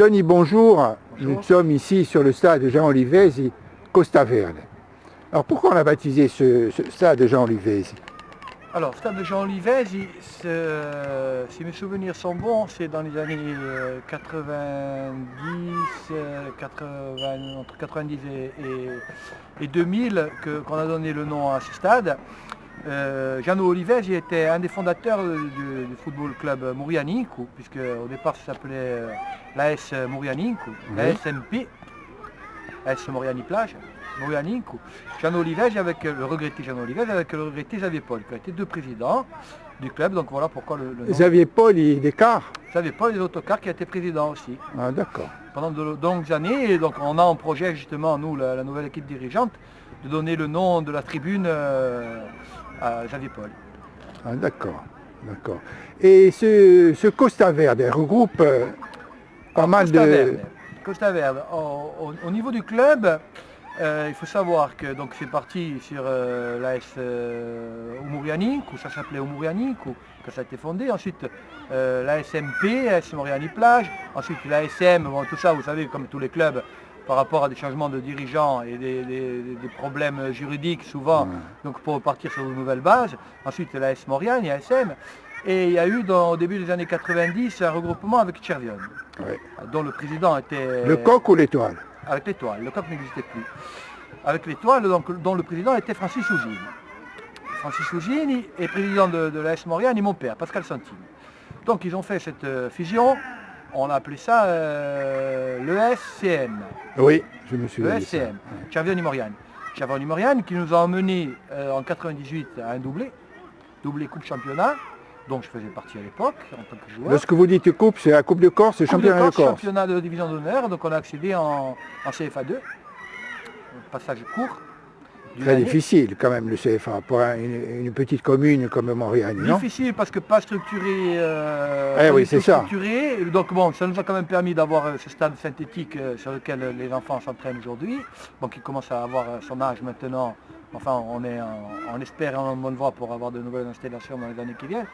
Tony, bonjour. Bonjour. Nous sommes ici sur le stade Jean Olivesi, Costa Verde. Alors pourquoi on a baptisé ce stade Jean Olivesi? Alors, stade de Jean Olivesi, si mes souvenirs sont bons, c'est dans les années 90, entre 90 et 2000 qu'on a donné le nom à ce stade. Gianno Olivesi était un des fondateurs du football club Murianico, puisque au départ ça s'appelait l'AS Murianico, l'ASMP, AS Moriani Plage. Murianico. Gianno Olivesi avec le regretté Gianno Olivesi avec le regretté Xavier Paul, qui a été deux présidents du club, donc voilà pourquoi le nom. Xavier Paul, il est des cars? Xavier Paul des autocars qui a été président aussi. Ah d'accord. Pendant de longues années, et donc on a en projet justement, nous, la nouvelle équipe dirigeante, de donner le nom de la tribune à Xavier Paul. Ah d'accord, d'accord. Et ce Costa Verde regroupe pas mal Costa de... Verde. Costa Verde. Au niveau du club, il faut savoir que donc c'est parti sur l'AS Murianico, ça s'appelait Murianico, que ça a été fondé. Ensuite l'ASMP, AS Moriani Plage. Ensuite l'ASM, bon, tout ça, vous savez, comme tous les clubs, par rapport à des changements de dirigeants et des problèmes juridiques souvent, donc pour repartir sur de nouvelles bases. Ensuite l'AS Moriani, ASM. Et il y a eu au début des années 90 un regroupement avec Cervione, dont le président était... Le coq ou l'étoile? Avec l'étoile, le coq n'existait plus. Avec l'étoile, dont le président était Francis Ougini. Francis Ougini est président de l'AS Moriani, mon père, Pascal Santini. Donc ils ont fait cette fusion, on a appelé ça l'ESCM. Oui, je me souviens. L'ESCM, Cervione Moriani. Cervione Moriani qui nous a emmenés en 98 à un doublé Coupe Championnat, dont je faisais partie à l'époque en tant que joueur. Lorsque vous dites coupe, c'est la Coupe de Corse, le championnat de Corse. Championnat de division d'honneur, donc on a accédé en CFA 2, passage court. Très difficile quand même le CFA pour une petite commune comme Montréal, non? Difficile parce que pas structuré, oui, c'est ça. Donc bon, ça nous a quand même permis d'avoir ce stade synthétique sur lequel les enfants s'entraînent aujourd'hui, donc il commence à avoir son âge maintenant. Enfin, on espère en bonne voie pour avoir de nouvelles installations dans les années qui viennent.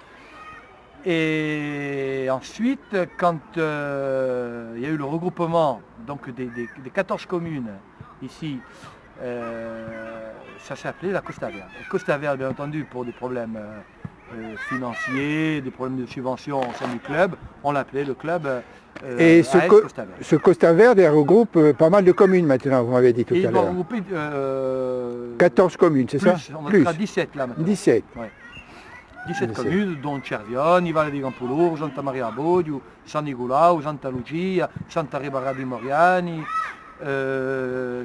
Et ensuite, quand il y a eu le regroupement donc, des 14 communes ici, ça s'appelait la Costa Verde. Costa Verde, bien entendu, pour des problèmes financiers, des problèmes de subvention au sein du club, on l'appelait le club et Costa Verde. Ce Costa Verde regroupe pas mal de communes maintenant, vous m'avez dit tout à l'heure. Il va regrouper 14 communes, c'est ça? On en a 17 là maintenant. 17. Ouais. 17 comuni, dont Cervione, Valle di Campoloro, Santa Maria Bodio, San Nicolao, Santa Lucia, Santa Rebara di Moriani,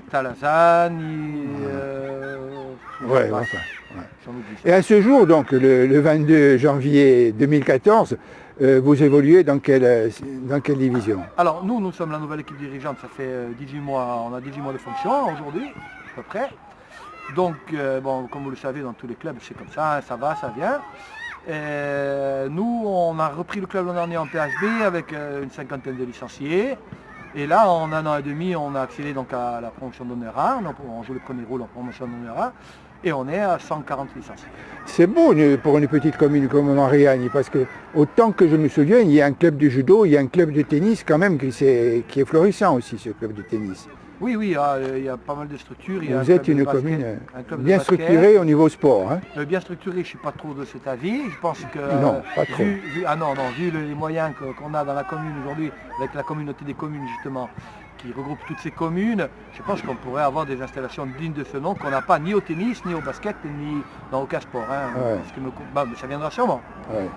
Talasani. Et à ce jour, donc le 22 janvier 2014, vous évoluez dans quelle division? Alors nous sommes la nouvelle équipe dirigeante, ça fait 18 mois, on a 18 mois de fonction aujourd'hui, à peu près. Donc, bon, comme vous le savez, dans tous les clubs, c'est comme ça, ça va, ça vient. Nous, on a repris le club l'an dernier en PHB avec une cinquantaine de licenciés. Et là, en un an et demi, on a accédé donc à la promotion d'honneur A. On joue le premier rôle en promotion d'honneur A. Et on est à 140 licenciés. C'est beau pour une petite commune comme Mariani, parce que autant que je me souviens, il y a un club de judo, il y a un club de tennis quand même qui est florissant aussi, ce club de tennis. Oui, il y a pas mal de structures. Vous êtes une commune bien structurée au niveau sport. Hein? Bien structurée, je ne suis pas trop de cet avis. Je pense que, non, pas trop. Vu les moyens qu'on a dans la commune aujourd'hui, avec la communauté des communes justement, qui regroupe toutes ces communes, je pense qu'on pourrait avoir des installations dignes de ce nom qu'on n'a pas ni au tennis, ni au basket, ni dans aucun sport. Hein, mais ça viendra sûrement. Ouais.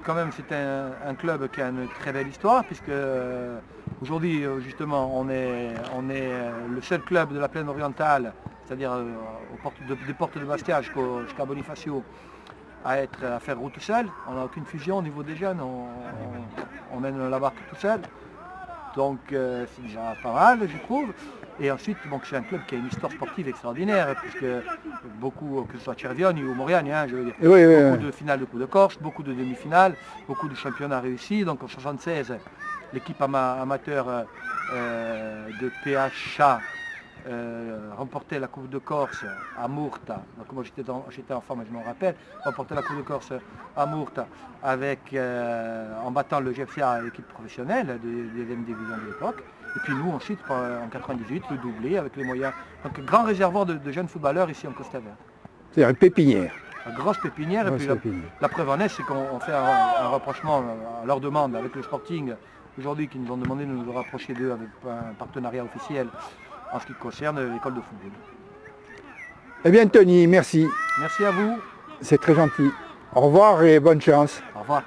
Quand même, c'est un club qui a une très belle histoire, puisque aujourd'hui, justement, on est le seul club de la plaine orientale, c'est-à-dire des portes de Bastia jusqu'à Bonifacio, à faire route tout seul. On n'a aucune fusion au niveau des jeunes, on mène la barque tout seul. Donc c'est déjà pas mal, je trouve. Et ensuite, c'est un club qui a une histoire sportive extraordinaire, puisque beaucoup, que ce soit Cervione ou Moriani, je veux dire, beaucoup de finales de Coupe de Corse, beaucoup de demi-finales, beaucoup de championnats réussis. Donc en 1976, l'équipe amateur de PHA remporté la Coupe de Corse à Murta. Donc moi j'étais enfant, mais je m'en rappelle. Remporté la Coupe de Corse à Murta en battant le GFCA, l'équipe professionnelle de deuxième division de l'époque. Et puis nous ensuite en 98 le doublé avec les moyens. Donc grand réservoir de jeunes footballeurs ici en Costa Verde. C'est une pépinière. Une grosse pépinière. Grosse Et puis pépinière. la preuve en est, c'est qu'on fait un rapprochement à leur demande avec le Sporting aujourd'hui qui nous ont demandé de nous rapprocher d'eux avec un partenariat officiel en ce qui concerne l'école de football. Eh bien Tony, merci. Merci à vous. C'est très gentil. Au revoir et bonne chance. Au revoir.